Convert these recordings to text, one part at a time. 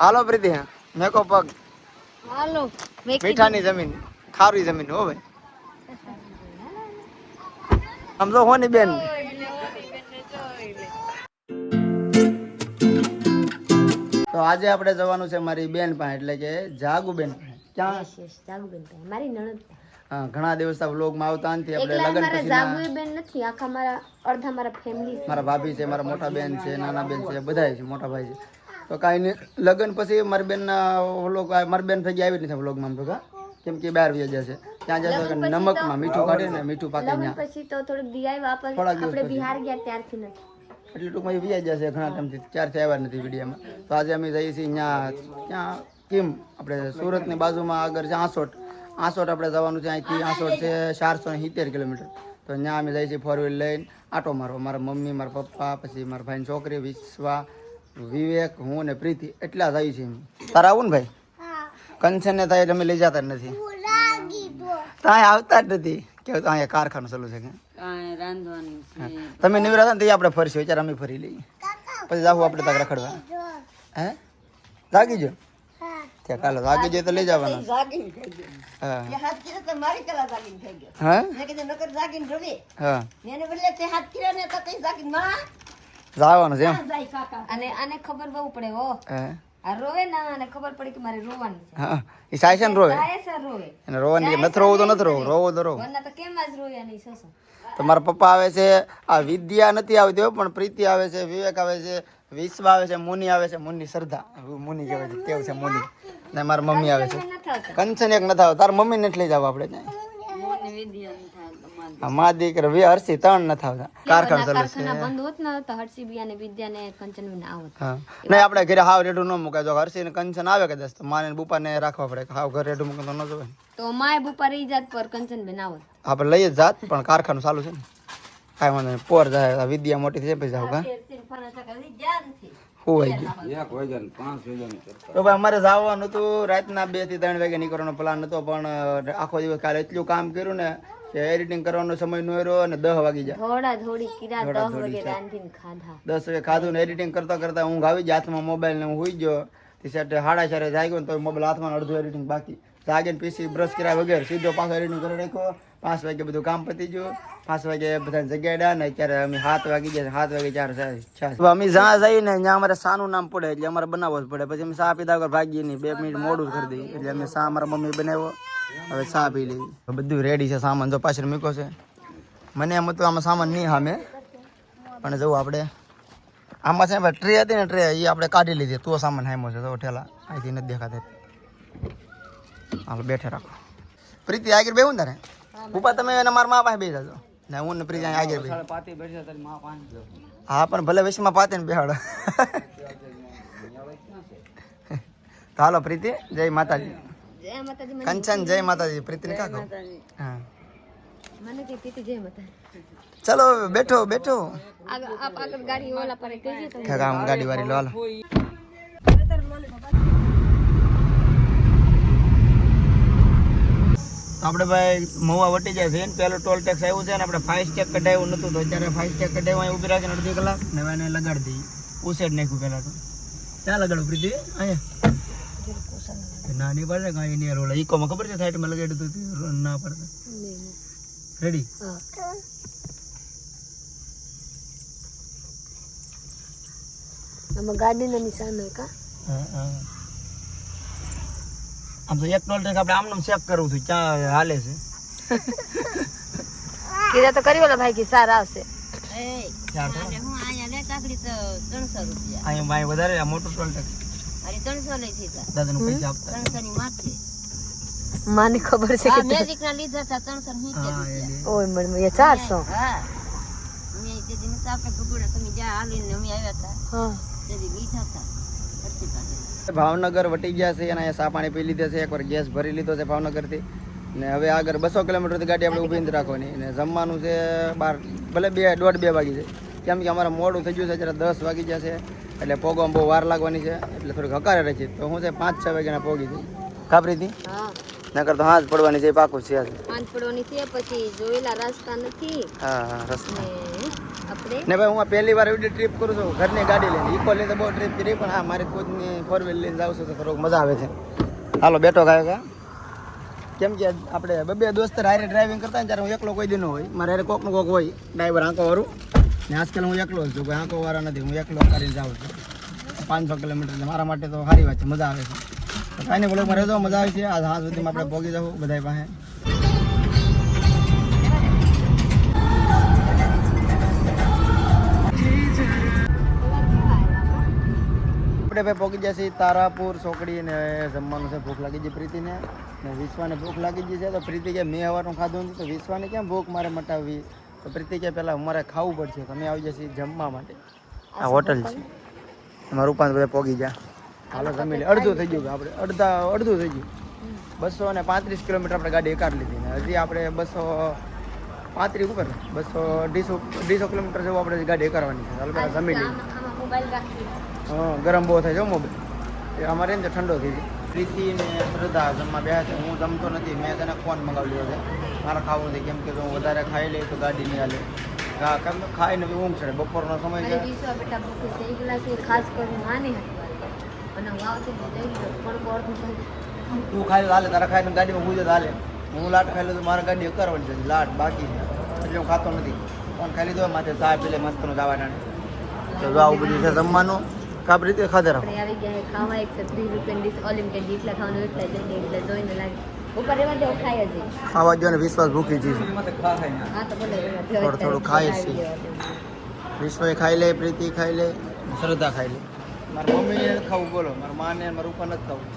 હાલો પ્રીતિ મેકો પગ હાલો મીઠાની જમીન ખારી જમીન હો ભાઈ આમ તો હોની બેન તો આજે આપણે જવાનું છે મારી બેન પાસે એટલે કે જાગુ બેન ક્યાં જાગુ બેન મારી નણંદ હા ઘણા દિવસ વ્લોગમાં આવતા નથી આપણે લગન પછી જાગુ બેન નથી આખા મારા અડધા મારા ફેમિલી મારા ભાભી છે મારા મોટા બેન છે નાના બેન છે બધા છે મોટા ભાઈ છે તો કાંઈ નહીં લગન પછી મારી બેનના વ્લોગ મારી બેન ભેગી આવી નથી વ્લોગમાં ભેગા કેમ કે બહાર વહી જશે ત્યાં જશે નમકમાં મીઠું કાઢે ને મીઠું પાકે ત્યાં પછી તો થોડુંક દિયાઈ વાપસ આપણે બિહાર ગયા ત્યારથી નથી એટલે ટૂંકમાં વ્યાજ જશે ઘણા ટાઈમથી ક્યારથી આવ્યા નથી વિડીયોમાં તો આજે અમે જઈએ છીએ ત્યાં કેમ આપણે સુરતની બાજુમાં આગળ છે આંસોટ આપણે જવાનું છે અહીંથી આંસોટ છે 470 કિલોમીટર તો ત્યાં અમે જઈએ છીએ 4 વ્હીલ લઈને આટો મારવા મારા મમ્મી મારા પપ્પા પછી મારા ભાઈની છોકરી વિશ્વા વિવેક હું ને પ્રીતિ એટલા જઈએ છીએ તારા આવું ને ભાઈ કંચન ને થાય અમે લઈ જતા જ નથી ત્યાં આવતા જ નથી કેવું તો અહીંયા કારખાનું ચાલુ છે કે તમે નિવરા હતા ને તે આપણે ફરશું વિચાર અમે ફરી લઈએ પછી જાવું આપણે તક રખડવા હે જાગી જો ત્યાં કાલે જાગી જાય તો લઈ જવાના હા જવાનું છે એમ અને આને ખબર બહુ પડે હો આ રોવે ના અને ખબર પડી કે મારે રોવાનું છે હા એ સાયસન રોવે રોવે અને રોવાની નથી રોવું તો નથી રોવો તો રોવો વરના તો કેમ જ રોયા નહીં સસા તો મારા પપ્પા આવે છે આ વિદ્યા નથી આવતી હો પણ પ્રીતિ આવે છે વિવેક આવે છે વિશ્વા આવે છે મુનિ આવે છે મુનિ શ્રદ્ધા મુનિ કહેવાય છે કેવું છે મુનિ ને મારા મમ્મી આવે છે કંચન એક નથી આવે તારા મમ્મી ને લઈ જાવ આપણે ત્યાં મા દીકરા વે હર્ષી 3 નથી આવતા કારખાના ચાલુ છે બંધ હોત ને તો હર્ષી બિયા ને વિદ્યા ને કંચન ને આવત હા નહીં આપણે ઘરે હાવ રેડું ન મુકાય જો હર્ષી ને કંચન આવે કદાચ તો માને બુપા ને રાખવા પડે હાવ ઘરે રેડું મૂકે તો ન જોવે તો માય બુપા રહી જાત પર કંચન બેન આવત આપણે લઈ જ જાત પણ કારખાનું ચાલુ છે ને કાંઈ વાંધો નહીં પોર જાય વિદ્યા મોટી થઈ પછી જાવ કા તો ભાઈ અમારે જવાનું હતું રાતના 2 થી 3 વાગે નીકળવાનો પ્લાન હતો પણ આખો દિવસ કાલે એટલું કામ કર્યું ને કે એડિટિંગ કરવાનો સમય નો રહ્યો અને 10 વાગી જાય થોડી કિરા 10 વાગે રાંધીને ખાધા 10 વાગે ખાધું ને એડિટિંગ કરતા ઊંઘ આવી જાય હાથમાં મોબાઈલ ને હું હુઈ ગયો ટી શર્ટ 4:30 જાગ્યો ને તો મોબાઈલ હાથમાં અડધું એડિટિંગ બાકી જાગીને પીસી બ્રશ કર્યા વગર સીધો પાછો એડિટિંગ કરી રાખ્યો 5 વાગે બધું કામ પતી ગયું 5 વાગે બધાને જગાડ્યા ને અત્યારે અમે 7 વાગી ગયા 7 વાગે 4 અમે જ્યાં જઈએ ને ત્યાં અમારે શાનું નામ પડે એટલે અમારે બનાવવો જ પડે પછી અમે ચા પીધા વગર ભાગીએ નહીં 2 મિનિટ મોડું કરી દઈએ એટલે અમે ચા અમારા મમ્મી બનાવ્યો હવે ચા પી લઈએ બધું રેડી છે સામાન જો પાછળ મૂક્યો છે મને એમ હતું આમાં સામાન નહીં સામે પણ જવું આપણે આમાં છે ટ્રે હતી ને ટ્રે એ આપણે કાઢી લીધી તો સામાન હામો છે તો ઠેલા અહીંથી નથી દેખાતા હાલો બેઠે રાખો પ્રીતિ આગળ બેહું ને તારે ઉપા તમે એને મારા મા પાસે બેસી જાજો ને હું ને પ્રીતિ આગળ બેસી હા પણ ભલે વિશમાં પાતે ને બેહાડો હાલો પ્રીતિ જય માતાજી જય માતાજી કંચન જય માતાજી પ્રીતિ ને કાકો હા મને કે પ્રીતિ જય માતાજી ચલો બેઠો આગળ ગાડી ઓલા પર કહીએ તો ગાડી વાળી લો હાલો આપણે ભાઈ મહુવા વટી જાય છે પેલો ટોલ ટેક્સ આવ્યું છે ને આપણે ફાસ્ટ ટેગ કઢાવ્યું નતું તો અત્યારે ફાસ્ટ ટેગ કઢાવ્યું અહીં ઉભી રાખીને અડધી કલાક ને એને લગાડી દઈએ ઉસેડ નાખ્યું પેલા તો ક્યાં લગાડું પ્રીતિ અહીંયા ના નહીં પડે કાંઈ નહીં રોલા ઇકોમાં ખબર છે સાઈડમાં લગાડ્યું હતું ના પડે રેડી આમાં ગાડીના નિશાન હે કા હા આમ તો એક ટોલ ટેક્સ આપણે આમનું ચેક કરવું છું ક્યાં હાલે છે કીધા તો કરી વાલા ભાઈ કે સારા આવશે અહીંયા વધારે મોટું ટોલ ટેક્સ દાદાનું પૈસા આપતા માની ખબર છે કે મેજિક ના લીધા હતા 300 ઓય મને એ 400 હા મે તે દિન સાપે ગુગુડા તમે જ્યાં આલીને અમે આવ્યા હતા હા તે લીધા હતા ભાવનગર વટી ગયા છે અને અહીંયા સા પાણી પી લીધા છે એકવાર ગેસ ભરી લીધો છે ભાવનગરથી ને હવે આગળ 200 કિલોમીટરથી ગાડી આપણે ઊભી રાખવાની ને જમવાનું છે ભલે 1:30-2 વાગી જાય કેમ કે અમારે મોડું થઈ ગયું છે અત્યારે 10 વાગી જશે એટલે પોગવામાં બહુ વાર લાગવાની છે એટલે થોડીક હકારે રહી છે તો હું છે 5-6 વાગ્યાના પોગી જઈ કાપરીથી હા નકર તો હાથ પડવાની છે પાકું છે હાથ પડવાની છે પછી જોયેલા રસ્તા નથી હા રસ્તા આ આપણે ને ભાઈ હું આ પહેલી વાર એવી ટ્રીપ કરું છું ઘરની ગાડી લઈને ઇકો લઈને તો બહુ ટ્રીપ કરી પણ હા મારી ખુદની 4 વ્હીલ લઈને જાઉં છું તો થોડુંક મજા આવે છે. હાલો બેઠો ગાય કેમ કે આપણે બે દોસ્ત હારે ડ્રાઇવિંગ કરતા ને ત્યારે હું એકલો કોઈ દી ન હોય મારે હારે કોકનું કોક હોય ડ્રાઈવર આંકો વાળું ને આજકાલ હું એકલો જ છું કોઈ આંકો વાળા નથી હું એકલો કરીને જાઉં છું 500 કિલોમીટર એટલે મારા માટે તો સારી વાત છે મજા આવે છે તો કાંઈ નહીં બોલો રહેજો મજા આવે છે આજ હા સુધીમાં આપણે પહોંચી જવું બધા પાસે આપણે ભાઈ પહોંચી જશે તારાપુર ચોકડી ને જમવાનું છે ભૂખ લાગી ગઈ પ્રીતિને ને વિશ્વાને ભૂખ લાગી ગઈ છે તો પ્રીતિ કે મેં સવારનું ખાધું નથી તો વિશ્વાને કેમ ભૂખ મારે મટાવવી તો પ્રીતિ કે પહેલાં અમારે ખાવું પડશે તમે આવી જશે જમવા માટે આ હોટલ છે એમાં રૂપાંત બધા પહોંચી ગયા હાલો જમી લે અડધું થઈ ગયું આપણે અડધું થઈ ગયું 235 કિલોમીટર આપણે ગાડી એકાદ લીધી ને હજી આપણે 235 ઉપર 250 કિલોમીટર જેવું આપણે ગાડી કરવાની છે હાલ પહેલાં જમી લઈએ મોબાઈલ રાખી હા ગરમ બહુ થાય છે મોબાઈલ એ અમારે ને ઠંડો થઈ જાય પ્રીતિ ને શ્રદ્ધા જમવા બેઠા છે હું જમતો નથી મેં તેને ફોન મંગાવી લીધો છે મારે ખાવું નથી કેમ કે જો હું વધારે ખાઈ લઈ તો ગાડી નહીં હાલે કેમ ખાઈને બી ઊંઘ ચડે બપોરનો સમય છે બેટા ભૂખી થઈ ગયેલા છે ખાસ કરીને માની અને હું આવતી જઈ થોડું અડધું થઈ તું ખાઈ હાલે તારા ખાઈને ગાડીમાં હું જ હાલે હું લાટ ખાઈ લઉં તો મારે ગાડી કરવાની છે લાટ બાકી છે એટલે હું ખાતો નથી ફોન ખાઈ લીધો માથે ચા પી લે મસ્તનો જવાના તો જો આવું બધું છે જમવાનું કાપ રીતે ખાધે રાખો આપણે આવી ગયા ખાવા 130 રૂપિયાની ડીશ ઓલિમ્પિક એટલા ખાવાનું એટલા જઈને એટલે જોઈને લાગે ઉપર રહેવા દેવો ખાય જ ખાવા જો ને વિશ્વાસ ભૂખી છે હા તો બોલે થોડું ખાય છે વિશ્વાએ ખાઈ લે પ્રીતિ ખાઈ લે શ્રદ્ધા ખાઈ લે મારા મમ્મીને નથી ખાવું બોલો મારા માને મારા ઉપર નથી ખાવું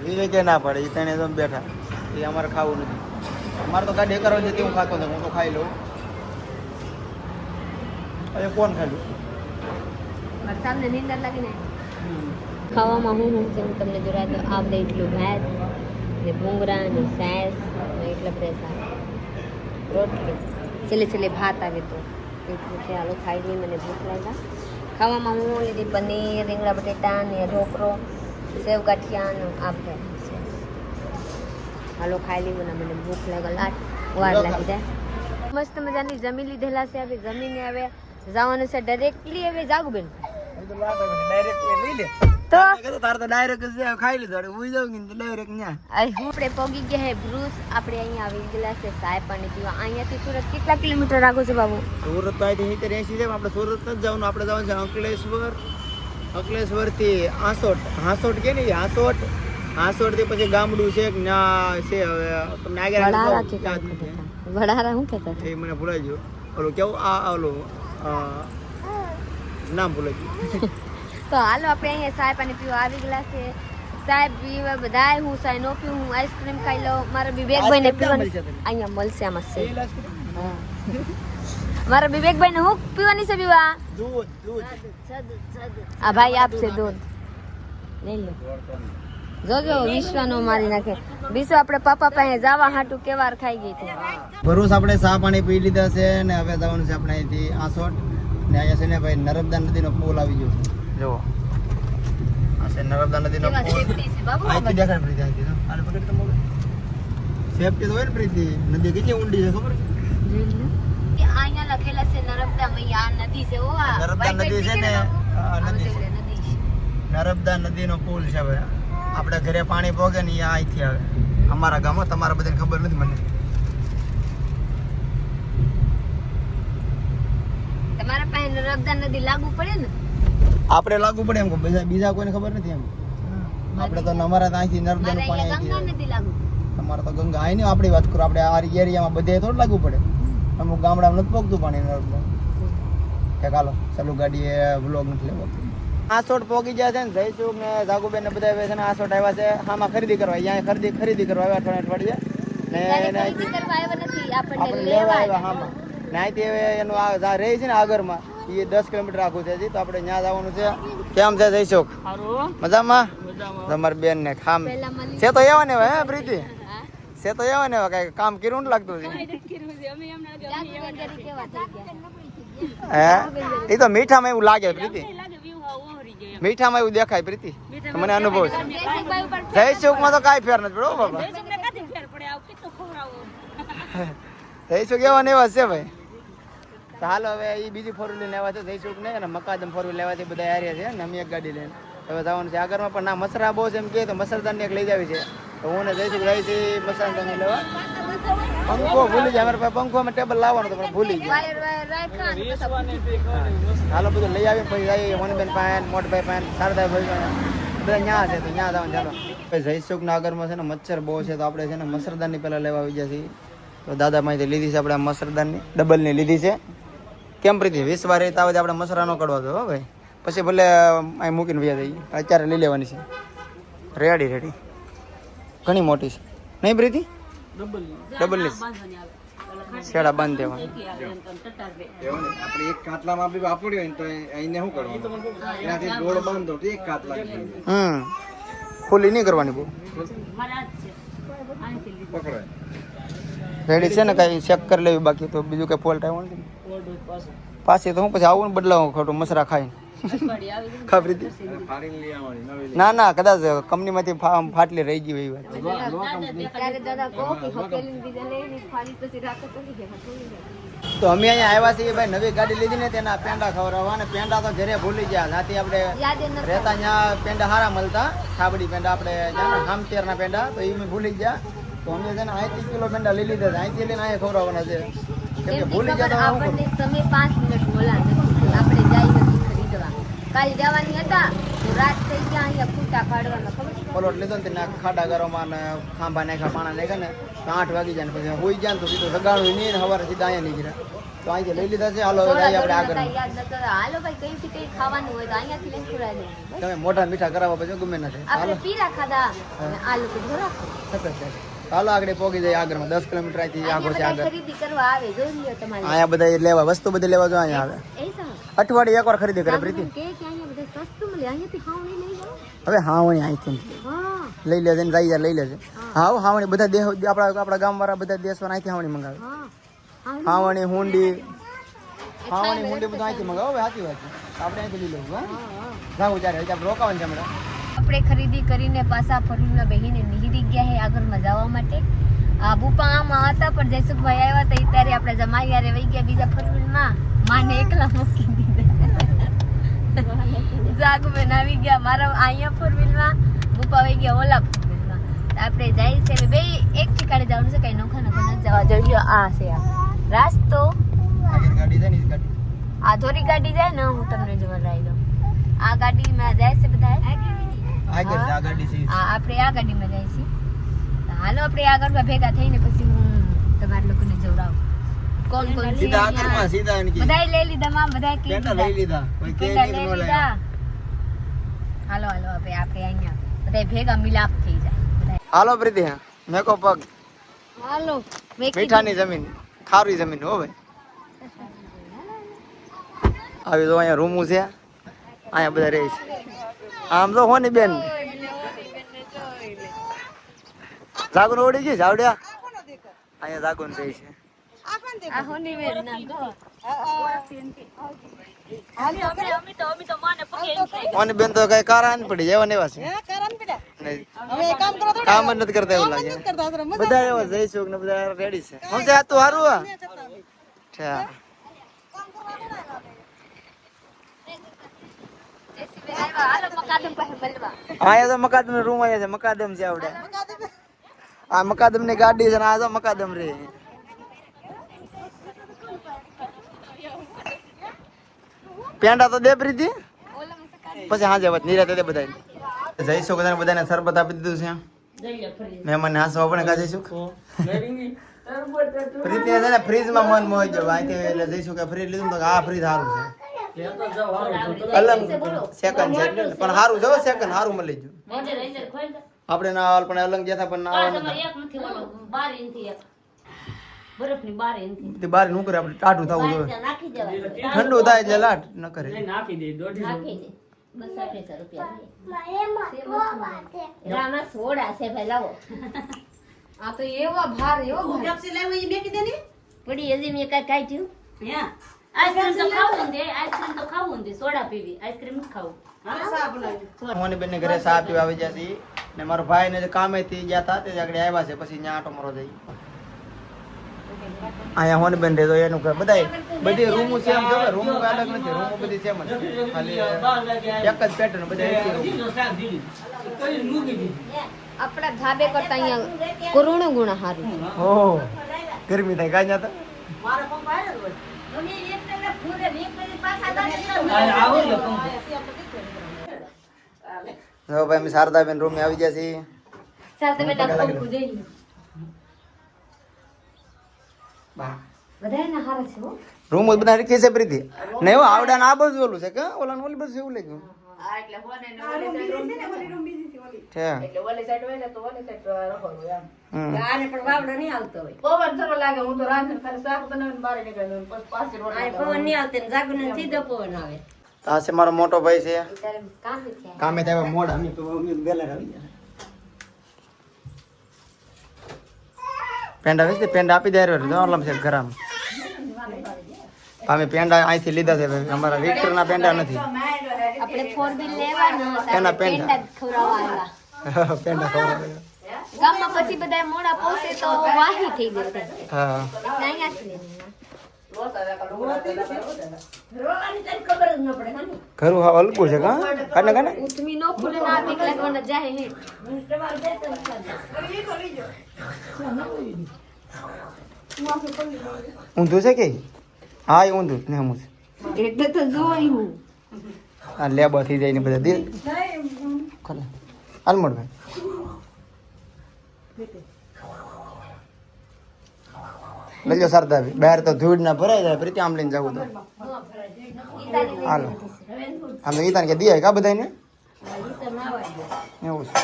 વિવેકે ના પડે એ તેને તો બેઠા એ અમારે ખાવું નથી અમારે તો ગાડી કરવા જતી હું ખાતો નથી હું તો ખાઈ લઉં હવે કોણ ખાઈ મારા સામને નીંદર લાગીને ખાવામાં હું છે હું તમને જોરા તો આપણે એટલું ભાત ને ભૂંગરા ને સાસ ને એટલા પ્રેસા રોટલી છેલ્લે ભાત આવે તો એટલું છે હાલો ખાઈ લઈ મને ભૂખ લાગ્યા ખાવામાં હું લીધી પનીર રીંગણા બટેટા ને ઢોકળો સેવ ગાંઠિયા આપણે હાલો ખાઈ લીધું ને મને ભૂખ લાગી વાર લાગી જાય મસ્ત મજાની જમી લીધેલા છે હવે જમીને હવે જવાનું છે ડાયરેક્ટલી હવે જાગું બેન તો ખાઈ લીધું હું જાઉં ને ડાયરેક્ટ ન્યા આપણે પહોંચી ગયા હે બ્રુસ આપણે અહીંયા આવી ગયેલા છે સાય પાણી પીવા અહીંયાથી સુરત કેટલા કિલોમીટર રાખો છે બાબુ સુરત તો અહીંથી 80 છે આપણે સુરત નથી જવાનું આપણે જવાનું છે અંકલેશ્વર થી હાંસોટ કે નહીં હાંસોટ થી પછી ગામડું છે ત્યાં છે હવે તમને વડારા શું કહેતા એ મને ભૂલાઈ ગયું ઓલું કેવું ઓલું નામ ભૂલાઈ ગયું તો હાલો આપણે અહીંયા સાય પાણી પીવા આવી ગયેલા છે સાહેબ પીવા બધાય હું સાય નો પીવું હું આઈસ્ક્રીમ ખાઈ લઉં મારા વિવેકભાઈ ને પીવાની અહીંયા મળશે આમાં છે મારા વિવેકભાઈ ને હું પીવાની છે પીવા આ ભાઈ આપશે દૂધ લઈ લો જોજો વિશ્વાનો મારી નાખે વિશ્વ આપણે પાપા પાસે જવા હાટું કેવાર ખાઈ ગઈ હતી ભરૂચ આપણે ચા પાણી પી લીધા છે ને હવે જવાનું છે આપણે અહીંથી આસોટ ને અહીંયા છે ને ભાઈ નર્મદા નદીનો પુલ આવી ગયો છે જો આ છે નર્મદા નદીનો પુલ અહીંથી દેખાડ પ્રીતિ અહીંથી તો આને પકડ તો મોબાઈલ સેફટી તો હોય ને પ્રીતિ નદી કેટલી ઊંડી છે ખબર છે અહીંયા લખેલા છે નર્મદા મૈયા નદી છે ઓ આ નર્મદા નદી છે ને નદી છે નર્મદા નદીનો પુલ છે ભાઈ આપણે ઘરે પાણી પોગે ને અહીંયા અહીંથી આવે અમારા ગામમાં તમારા બધાને ખબર નથી મને તમારા પાસે નર્મદા નદી લાગુ પડે ને આપણે લાગુ પડે એમ બીજા કોઈને ખબર નથી એમ આપણે તો અમારા તો અહીંથી નર્મદાનું પાણી ગંગા નદી લાગુ તમારે તો ગંગા અહીં ને આપણી વાત કરો આપણે આ એરિયામાં બધે થોડું લાગુ પડે અમુક ગામડામાં નથી પોગતું પાણી નર્મદા કે ચાલો ચાલુ ગાડીએ વ્લોગ નથી લેવો આસોટ પોગી ગયા છે ને જયસુખ ને જાગુબેન ને બધા છે ને આસોટ આવ્યા છે આમાં ખરીદી કરવા અહીંયા ખરીદી કરવા આવ્યા અઠવાડિયે ને ખરીદી કરવા આવ્યા નથી આપણને આપણે લેવા લેવા આવ્યા હામાં ને અહીંથી હવે એનું આ રહી છે ને આગળમાં એ 10 કિલોમીટર આખું છે હજી તો આપણે ત્યાં જવાનું છે કેમ છે જયસુખ મજામાં તમારી બેન ને ખામ છે તો એવા ને હે પ્રીતિ છે તો એવા ને કઈ કામ કર્યું ને લાગતું છે હે એ તો મીઠામાં એવું લાગે પ્રીતિ મીઠામાં એવું દેખાય પ્રીતિ મને અનુભવ છે જયસુખમાં તો કાંઈ ફેર નથી પડ્યો બાબા જયસુખ એવા ને એવા છે ભાઈ તો હાલો હવે એ બીજી ફોર વ્હીલર લેવા છે જઈશું ને અને મકાદમ ફોર વ્હીલર લેવા છે બધા હાર્યા છે ને અમે એક ગાડી લઈને હવે જવાનું છે આગળમાં પણ ના મસરા બહુ છે એમ કહે તો મસરદારની એક લઈ જાવી છે તો હું ને જઈશું જાય છે મસરદારની લેવા પંખો ભૂલી જાય અમારે પાસે પંખો અમે ટેબલ લાવવાનું તો પણ ભૂલી ગયા હાલો બધું લઈ આવીને પછી જઈએ મોનીબેન પાસે મોટભાઈ પાસે શારદાભાઈ પાસે બધા ન્યા છે તો ન્યા જવાનું ચાલો જયસુખ નાગરમાં છે ને મચ્છર બહુ છે તો આપણે છે ને મસરદારની પહેલાં લેવા આવી ગયા છીએ તો દાદા માહિતી લીધી છે આપણે મસરદારની ડબલની લીધી છે કેમ પ્રીતિ 20 વાર રહેતા આવે આપણે મસરા ન કડવા દો હો ભાઈ પછી ભલે અહીં મૂકીને વ્યા જઈએ અત્યારે લઈ લેવાની છે રેડી ઘણી મોટી છે નહીં પ્રીતિ ડબલની શેડા બાંધ દેવાની આપણે એક કાટલામાં બી વાપર્યો હોય ને તો અહીંને શું કરવાનું એનાથી ગોળ બાંધો તો એક કાટલા ખુલ્લી નહીં કરવાની બહુ પકડાય રેડી છે ને કઈ ચેક કરી લેવી બાકી તો બીજું કઈ ફોલ્ટ આવ્યો નથી પાછી તો હું પછી આવું ને બદલાવું ખોટું મસરા ખાઈને ખબર હતી ફાડીને લઈ આવવાની નવી ના ના કદાચ કંપનીમાંથી ફાટલી રહી ગઈ એવી વાત તો અમે અહીંયા આવ્યા છીએ ભાઈ નવી ગાડી લીધી ને તેના પેંડા ખવડાવવા અને પેંડા તો ઘરે ભૂલી ગયા ત્યાંથી આપણે રહેતા ત્યાં પેંડા સારા મળતા છાબડી પેંડા આપણે હામતેરના પેંડા તો એ મેં ભૂલી ગયા તો અમે છે ને 8 કિલો પેંડા લઈ લીધા અહીંથી લઈને અહીંયા ખવડાવવાના છે કેમ કે ભૂલી ગયા તો આપણને સમય 5 મિનિટ બોલા નથી આપણે જઈ નથી ખરીદવા કાલ જવાની હતા તો રાત થઈ ગયા અહીંયા ફૂટા કાઢવાના ખબર છે પલોટ લીધો ને તેને ખાડા ગરોમાં ને ખાંભા નાખ્યા પાણા નાખ્યા ને તો 8 વાગી જાય ને પછી હોઈ જાય ને તો સીધું સગાડું નહીં ને સવારે સીધા અહીંયા નીકળ્યા તો અહીંથી લઈ લીધા છે હાલો જઈએ આપણે આગળ યાદ નતો હાલો ભાઈ કઈથી કઈ ખાવાનું હોય તો અહીંયાથી લઈને ખવડાવી દેવાનું તમે મોઢા મીઠા કરાવવા પછી ગમે નથી આપણે પીરા ખાધા અને આ લોકો ઘોડા સતત હાલો આગળ પોગી જાય આગળમાં 10 કિલોમીટર અહીંથી આગળ છે આગળ ખરીદી કરવા આવે જોઈ લ્યો તમારે અહીંયા બધા લેવા વસ્તુ બધી લેવા જો અહીંયા આવે એ સાહેબ અઠવાડિયે એકવાર ખરીદી કરે પ્રીતિ કે અહીંયા બધા સસ્તું મળે અહીંયાથી ખાવાની નહીં જાવ હવે હાવણી અહીંથી હા લઈ લેજે ને જઈ લઈ લેજે હાવ હાવણી બધા દેહ આપણા ગામવાળા બધા દેશવાળા અહીંથી હાવણી મંગાવે હા હાવણી હુંડી બધું અહીંથી મંગાવો હવે સાચી વાત છે આપણે અહીંથી લઈ લેવું હા જાવું ત્યારે આપણે રોકાવાનું છે હમણાં આપણે ખરીદી કરીને પાછા ફરીને બેહીને નીકળી ગયા હે આગળમાં જવા માટે આ બુપા આમાં હતા પણ જયસુખભાઈ આવ્યા હતા ત્યારે આપણે જમાઈ યારે વહી ગયા બીજા ફરવીનમાં માને એકલા મૂકી દીધા જાગુબેન આવી ગયા મારા અહીંયા ફોરવ્હીલમાં બુપા વહી ગયા ઓલા ફોરવ્હીલમાં આપણે જાય છે બે એક ઠીકાણે જવાનું છે કઈ નોખા નોખા ન જવા જોઈએ આ છે આ રાસ્તો આગળ ગાડી છે ને ઈ ગાડી આ ધોરી ગાડી જાય ને હું તમને જોવા લઈ દઉં આ ગાડીમાં જાય છે બધા આગળ છે આ ગાડી છે આપણે આ ગાડીમાં જાય છે હાલો આપણે આગળમાં ભેગા થઈને પછી હું તમારા લોકોને જોડાવું કોણ કોણ છે સીધા આગળમાં સીધા એનકી બધાય લઈ લીધા માં બધાય કે પેંડા લઈ લીધા કોઈ કે પેંડા કે લઈ નો લીધા લાવ્યા હાલો હવે આપણે અહીંયા બધાય ભેગા મિલાપ થઈ જાય બધાય હાલો પ્રીતિ મેકો પગ હાલો મીઠાની જમીન ખારી જમીન હો ભાઈ આવી તો અહીંયા રૂમું છે અહીંયા બધા રહે છે આમ તો હોની બેન જાગુન ઓડી ગઈ જાવડ્યા અહીંયા જાગુન રહી છે આ હોની વેર ના ઓની બેન તો કઈ કારા ન પડી એવા ને એવા છે કામ જ નથી કરતા એવું લાગે બધા એવા જઈશું ને બધા રેડી છે હું છે આ તું હારું છે અહીંયા તો મકાદમ રૂમ અહીંયા છે મકાદમ છે આવડે આ મકાદમ ની ગાડી છે ને આ તો મકાદમ રે પેંડા તો દે પ્રીતિ પછી હાજે વાત નિરાતે દે બધા જઈશું બધાને શરબત આપી દીધું છે મહેમાન હાસવા પણ કા જઈશું પ્રીતિ છે ને ફ્રીજ માં મન મોઈ ગયો અહીંથી એટલે જઈશું કે ફ્રીજ લીધું તો આ ફ્રીજ સારું છે અલગ સેકન્ડ છે પણ સારું જો સેકન્ડ સારું મળી ગયું આપણે ના હાલ પણ અલંગ ગયા પણ ના બાર નું કરે આપણે ટાઢું થવું જોઈએ ઠંડુ થાય એટલે લાટ ન કરે આ તો એવા ભાર પડી હજી મેં કઈ કાઈ થયું આઈસ્ક્રીમ તો ખાવું ને સોડા પીવી આઈસ્ક્રીમ નથી ખાવું મોની બેન ઘરે ચા પીવા આવી જતી ને મારો ભાઈ ને કામે થી ગયા હતા તે આગળ આવ્યા છે પછી ત્યાં આટો મારો જઈ અહીંયા હોન બેન રહે તો એનું બધા બધી રૂમો સેમ છે, રૂમો અલગ નથી, રૂમો બધી સેમ જ છે. ખાલી એક જ પેટર્ન બધા એક જ room. આપણા ધાબે કરતા અહીંયા કરોડો ગુણા સારું છે. ઓહ ગરમી થાય કાંઈ તો ભાઈ અમે શારદાબેન રૂમે આવી ગયા છીએ. ચાલ તમે પંખું જોઈ લો. બધાયના હારા છે હો. રૂમ બધા રખી છે પ્રીતિ નહીં હો આવડા આ બાજુ ઓલું છે કે ઓલા ઓલી બાજુ એવું લાગ્યું છે. આ છે મારો મોટો ભાઈ છે, કામે થાય મોડા અમે તો વહેલા આવી ગયા. પેંડા વેચી પેંડા આપી દે છે ઘરામ. અમે પેંડા અહીંથી લીધા છે ભાઈ, અમારા વિક્ટર ના પેંડા નથી. આપણે 4 વ્હીલ લેવાનું એના હતા, પેંડા. પેંડા જ ખવડાવવા આવ્યા. પેંડા ખવડાવે. ગામમાં પછી બધા મોડા પહોંચે તો વાહી થઈ જશે. હા એટલે અહીંયાથી લેવાના. ઘરું હા હલકું છે કા કાને કાને ઉતમી નો ખુલે ના બીક લાગવાના જાય હે. ઊંધું છે કે હા એ ઊંધું ને હમું છે. એટલે તો જોઈ હું. આ લેબો થઈ જાય ને બધા દિલ ખલે અલમોડ ભાઈ લેજો સરદાર બહાર તો ધૂળ ના ભરાઈ જાય પ્રીતિ આમ લઈને જવું તો હાલો આમ તો ગીતાને કે દિયા કા બધાને એવું છે.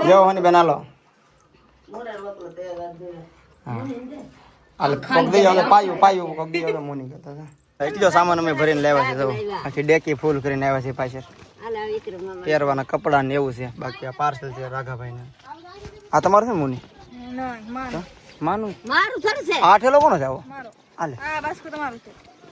લેવો હોની બેન હાલો હા હાલ કોક દઈ આવો પાયું પાયું કોક દઈ આવો મોની કરતા હતા. એટલો સામાન અમે ભરીને લાવ્યા છે જો આખી ડેકી ફૂલ કરીને આવ્યા છે પાછળ. પહેરવાના કપડા ને એવું છે. બાકી આ પાર્સલ છે રાઘાભાઈ ને. આ તમારું છે મોની માનું મારું થશે. આ ઠેલો કોનો છે આવો હાલે હા બસ તમારું છે.